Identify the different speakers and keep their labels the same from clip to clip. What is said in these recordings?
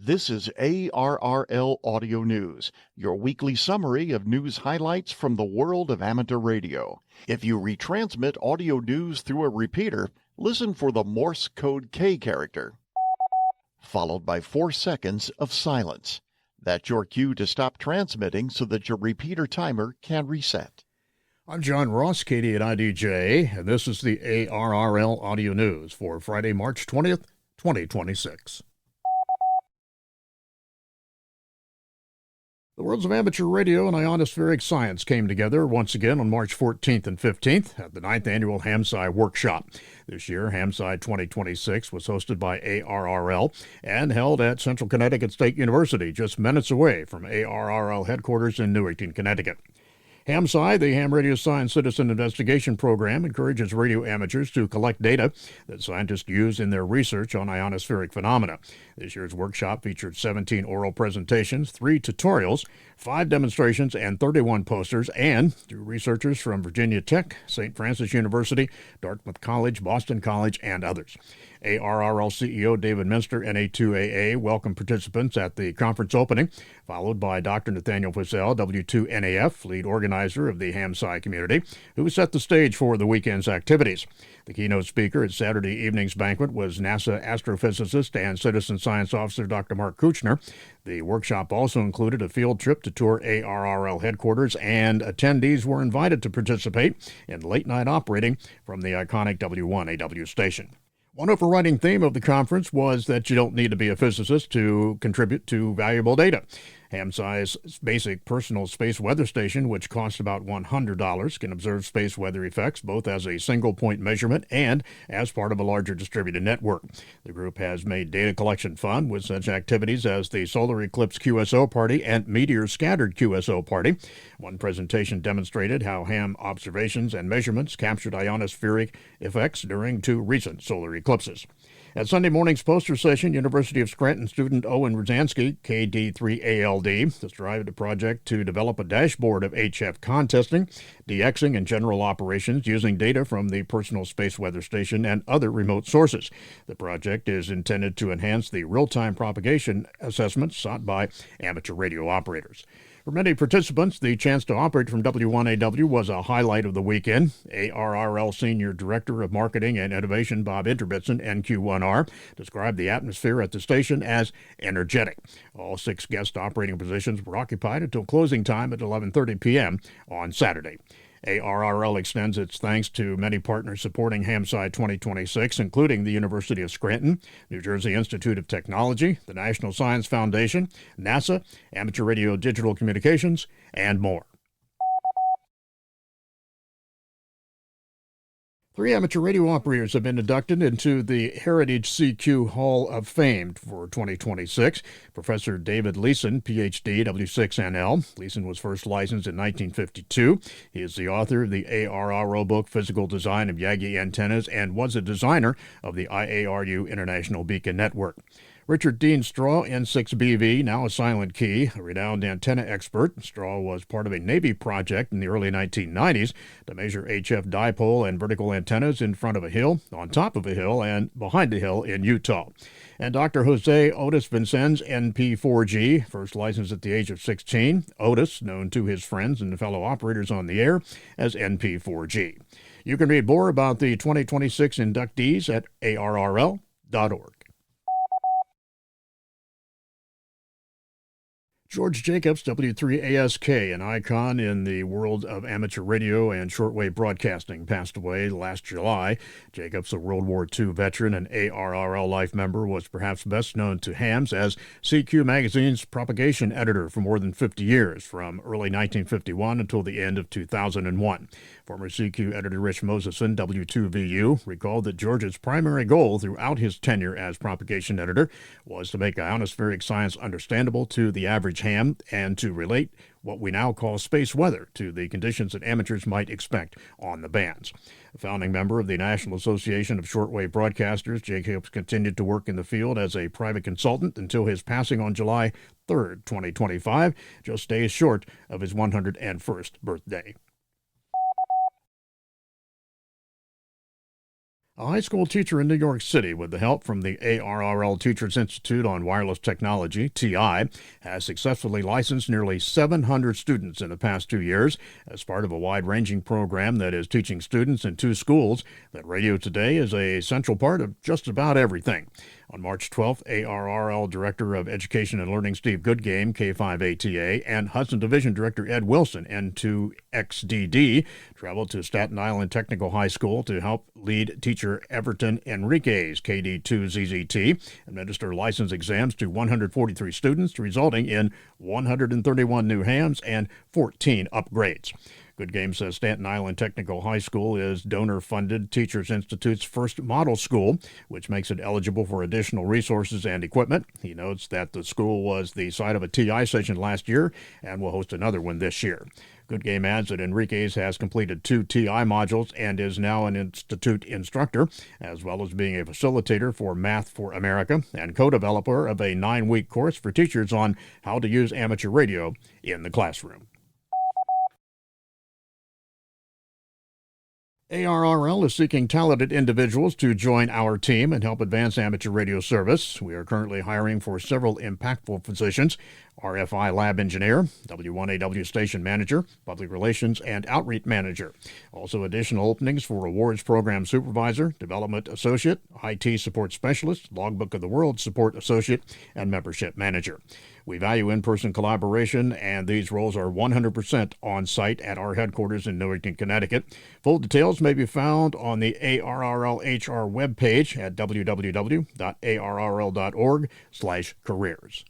Speaker 1: This is ARRL Audio News, your weekly summary of news highlights from the world of amateur radio. If you retransmit audio news through a repeater, listen for the Morse code K character, followed by 4 seconds of silence. That's your cue to stop transmitting so that your repeater timer can reset.
Speaker 2: I'm John Ross, KD&IDJ, and this is the ARRL Audio News for Friday, March 20th, 2026. The worlds of amateur radio and ionospheric science came together once again on March 14th and 15th at the 9th Annual HamSci Workshop. This year, HamSci 2026 was hosted by ARRL and held at Central Connecticut State University, just minutes away from ARRL headquarters in Newington, Connecticut. HamSci, the Ham Radio Science Citizen Investigation Program, encourages radio amateurs to collect data that scientists use in their research on ionospheric phenomena. This year's workshop featured 17 oral presentations, 3 tutorials, 5 demonstrations, and 31 posters, and through researchers from Virginia Tech, St. Francis University, Dartmouth College, Boston College, and others. ARRL CEO David Minster, NA2AA, welcomed participants at the conference opening, followed by Dr. Nathaniel Fussell, W2NAF, lead organizer of the HamSci community, who set the stage for the weekend's activities. The keynote speaker at Saturday evening's banquet was NASA astrophysicist and citizen science officer Dr. Mark Kuchner. The workshop also included a field trip to tour ARRL headquarters, and attendees were invited to participate in late-night operating from the iconic W1AW station. One overriding theme of the conference was that you don't need to be a physicist to contribute to valuable data. HamSci's basic personal space weather station, which costs about $100, can observe space weather effects both as a single-point measurement and as part of a larger distributed network. The group has made data collection fun with such activities as the Solar Eclipse QSO Party and Meteor Scattered QSO Party. One presentation demonstrated how ham observations and measurements captured ionospheric effects during 2 recent solar eclipses. At Sunday morning's poster session, University of Scranton student Owen Rozansky, KD3ALD, described a project to develop a dashboard of HF contesting, DXing, and general operations using data from the Personal Space Weather Station and other remote sources. The project is intended to enhance the real-time propagation assessments sought by amateur radio operators. For many participants, the chance to operate from W1AW was a highlight of the weekend. ARRL Senior Director of Marketing and Innovation Bob Interbitson, NQ1R, described the atmosphere at the station as energetic. All 6 guest operating positions were occupied until closing time at 11:30 p.m. on Saturday. ARRL extends its thanks to many partners supporting HamSci 2026, including the University of Scranton, New Jersey Institute of Technology, the National Science Foundation, NASA, Amateur Radio Digital Communications, and more. 3 amateur radio operators have been inducted into the Heritage CQ Hall of Fame for 2026. Professor David Leeson, Ph.D., W6NL. Leeson was first licensed in 1952. He is the author of the ARRL book, Physical Design of Yagi Antennas, and was a designer of the IARU International Beacon Network. Richard Dean Straw, N6BV, now a silent key, a renowned antenna expert. Straw was part of a Navy project in the early 1990s to measure HF dipole and vertical antennas in front of a hill, on top of a hill, and behind a hill in Utah. And Dr. Jose Otis Vincenz, NP4G, first licensed at the age of 16. Otis, known to his friends and fellow operators on the air as NP4G. You can read more about the 2026 inductees at arrl.org. George Jacobs, W3ASK, an icon in the world of amateur radio and shortwave broadcasting, passed away last July. Jacobs, a World War II veteran and ARRL Life member, was perhaps best known to hams as CQ Magazine's propagation editor for more than 50 years, from early 1951 until the end of 2001. Former CQ editor Rich Moseson, W2VU, recalled that George's primary goal throughout his tenure as propagation editor was to make ionospheric science understandable to the average ham and to relate what we now call space weather to the conditions that amateurs might expect on the bands. A founding member of the National Association of Shortwave Broadcasters, Jacobs continued to work in the field as a private consultant until his passing on July 3, 2025, just days short of his 101st birthday. A high school teacher in New York City, with the help from the ARRL Teachers Institute on Wireless Technology, TI, has successfully licensed nearly 700 students in the past 2 years as part of a wide-ranging program that is teaching students in 2 schools that radio today is a central part of just about everything. On March 12th, ARRL Director of Education and Learning Steve Goodgame, K5ATA, and Hudson Division Director Ed Wilson, N2XDD, traveled to Staten Island Technical High School to help lead teacher Everton Enriquez, KD2ZZT, administer license exams to 143 students, resulting in 131 new hams and 14 upgrades. Goodgame says Staten Island Technical High School is donor-funded Teachers Institute's first model school, which makes it eligible for additional resources and equipment. He notes that the school was the site of a TI session last year and will host another one this year. Goodgame adds that Enriquez has completed 2 TI modules and is now an institute instructor, as well as being a facilitator for Math for America and co-developer of a 9-week course for teachers on how to use amateur radio in the classroom. ARRL is seeking talented individuals to join our team and help advance amateur radio service. We are currently hiring for several impactful positions: RFI lab engineer, W1AW station manager, public relations and outreach manager. Also additional openings for awards program supervisor, development associate, IT support specialist, logbook of the world support associate, and membership manager. We value in-person collaboration, and these roles are 100% on-site at our headquarters in Newington, Connecticut. Full details may be found on the ARRL HR webpage at www.arrl.org/careers.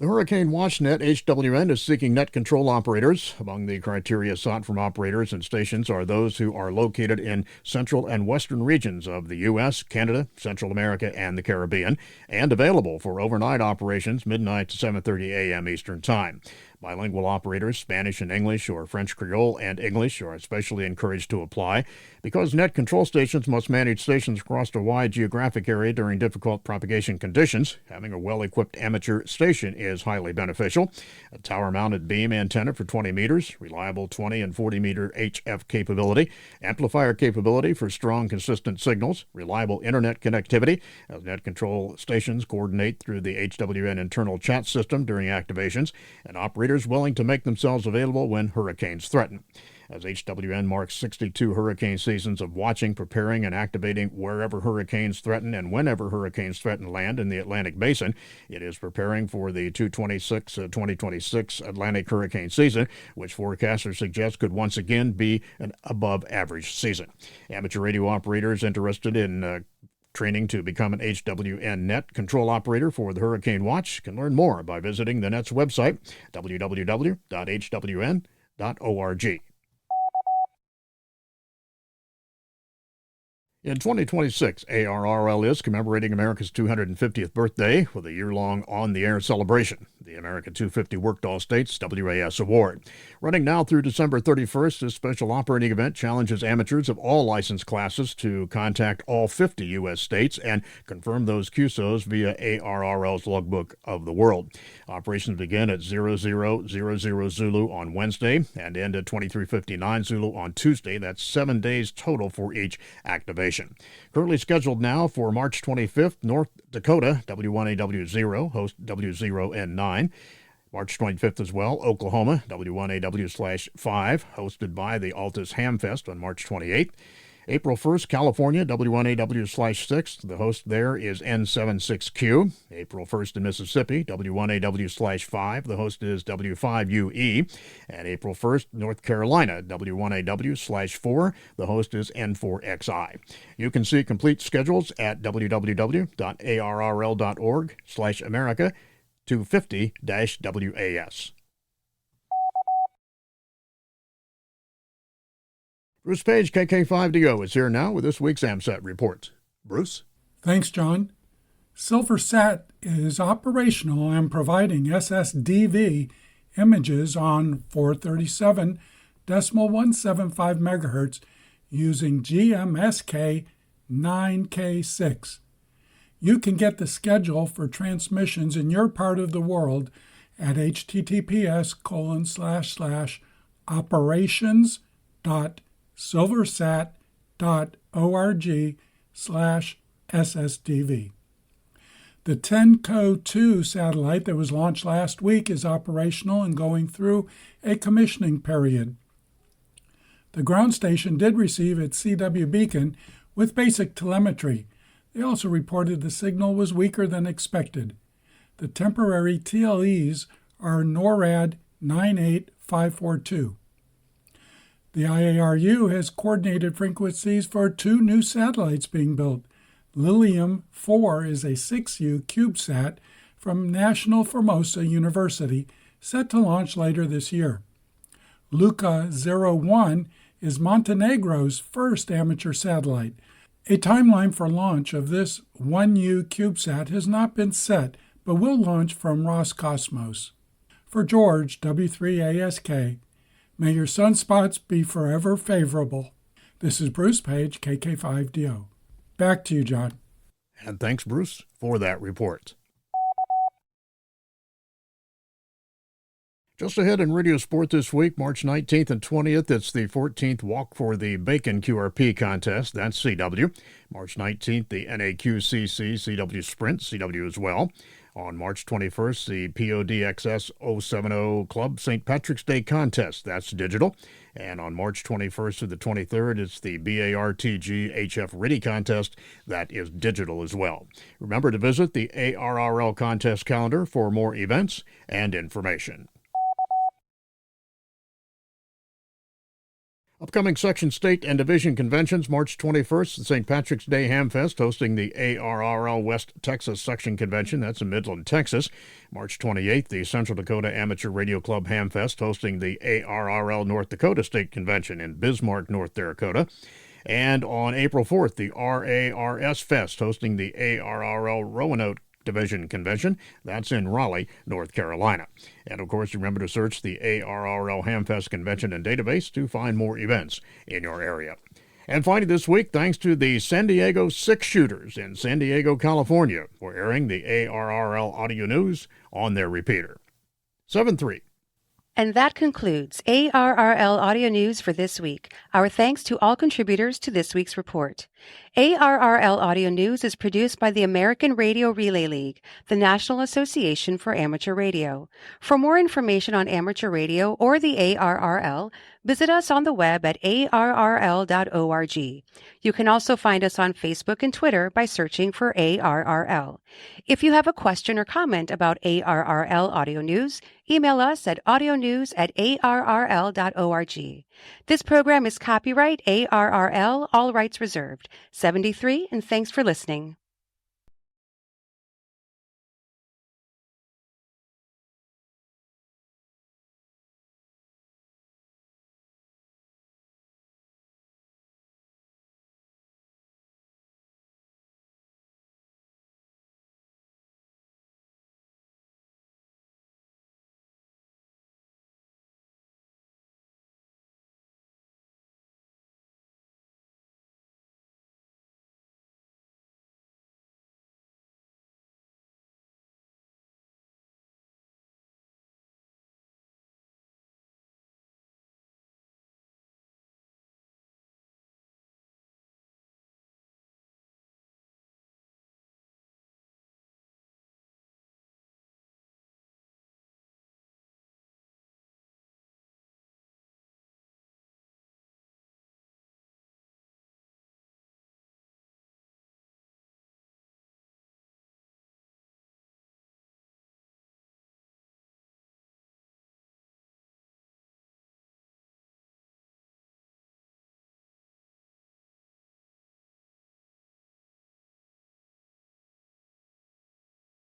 Speaker 2: The Hurricane WatchNet HWN is seeking net control operators. Among the criteria sought from operators and stations are those who are located in central and western regions of the U.S., Canada, Central America, and the Caribbean, and available for overnight operations midnight to 7:30 a.m. Eastern Time. Bilingual operators, Spanish and English or French Creole and English, are especially encouraged to apply because net control stations must manage stations across a wide geographic area during difficult propagation conditions. Having a well-equipped amateur station is highly beneficial. A tower-mounted beam antenna for 20 meters, reliable 20 and 40-meter HF capability, amplifier capability for strong, consistent signals, reliable internet connectivity, as net control stations coordinate through the HWN internal chat system during activations, and operators willing to make themselves available when hurricanes threaten. As HWN marks 62 hurricane seasons of watching, preparing, and activating wherever hurricanes threaten and whenever hurricanes threaten land in the Atlantic Basin, it is preparing for the 2026 Atlantic hurricane season, which forecasters suggest could once again be an above-average season. Amateur radio operators interested in training to become an HWN net control operator for the Hurricane Watch can learn more by visiting the net's website, www.hwn.org. In 2026, ARRL is commemorating America's 250th birthday with a year-long on-the-air celebration, the America 250 Worked-All States WAS Award. Running now through December 31st, this special operating event challenges amateurs of all license classes to contact all 50 U.S. states and confirm those QSOs via ARRL's Logbook of the World. Operations begin at 0000 Zulu on Wednesday and end at 2359 Zulu on Tuesday. That's 7 days total for each activation. Currently scheduled now for March 25th, North Dakota, W1AW0, host W0N9. March 25th as well, Oklahoma, W1AW/5, hosted by the Altus Hamfest on March 28th. April 1st, California, W1AW/6. The host there is N76Q. April 1st in Mississippi, W1AW/5. The host is W5UE. And April 1st, North Carolina, W1AW/4. The host is N4XI. You can see complete schedules at www.arrl.org/America 250-WAS. Bruce Page, KK5DO, is here now with this week's AMSAT report. Bruce?
Speaker 3: Thanks, John. SilverSat is operational and providing SSDV images on 437.175 MHz using GMSK 9K6. You can get the schedule for transmissions in your part of the world at https://operations.com www.silversat.org/SSTV. The TENCO-2 satellite that was launched last week is operational and going through a commissioning period. The ground station did receive its CW beacon with basic telemetry. They also reported the signal was weaker than expected. The temporary TLEs are NORAD 98542. The IARU has coordinated frequencies for 2 new satellites being built. Lilium 4 is a 6U CubeSat from National Formosa University, set to launch later this year. Luca 01 is Montenegro's first amateur satellite. A timeline for launch of this 1U CubeSat has not been set, but will launch from Roscosmos. For George, W3ASK, may your sunspots be forever favorable. This is Bruce Page, KK5DO. Back to you, John.
Speaker 2: And thanks, Bruce, for that report. Just ahead in Radio Sport this week, March 19th and 20th, it's the 14th Walk for the Bacon QRP contest. That's CW. March 19th, the NAQCC CW Sprint, CW as well. On March 21st, the PODXS 070 Club St. Patrick's Day contest. That's digital. And on March 21st to the 23rd, it's the BARTG HF RIDI contest. That is digital as well. Remember to visit the ARRL contest calendar for more events and information. Upcoming section, state, and division conventions. March 21st, the St. Patrick's Day Hamfest, hosting the ARRL West Texas Section Convention. That's in Midland, Texas. March 28th, the Central Dakota Amateur Radio Club Hamfest, hosting the ARRL North Dakota State Convention in Bismarck, North Dakota. And on April 4th, the RARS Fest, hosting the ARRL Roanoke Division Convention. That's in Raleigh, North Carolina. And of course, remember to search the ARRL Hamfest Convention and database to find more events in your area. And finally this week, thanks to the San Diego Six Shooters in San Diego, California, for airing the ARRL audio news on their repeater. 7-3.
Speaker 4: And that concludes ARRL Audio News for this week. Our thanks to all contributors to this week's report. ARRL Audio News is produced by the American Radio Relay League, the National Association for Amateur Radio. For more information on amateur radio or the ARRL, visit us on the web at arrl.org. You can also find us on Facebook and Twitter by searching for ARRL. If you have a question or comment about ARRL Audio News, email us at audionews@arrl.org. This program is copyright ARRL, all rights reserved. 73, and thanks for listening.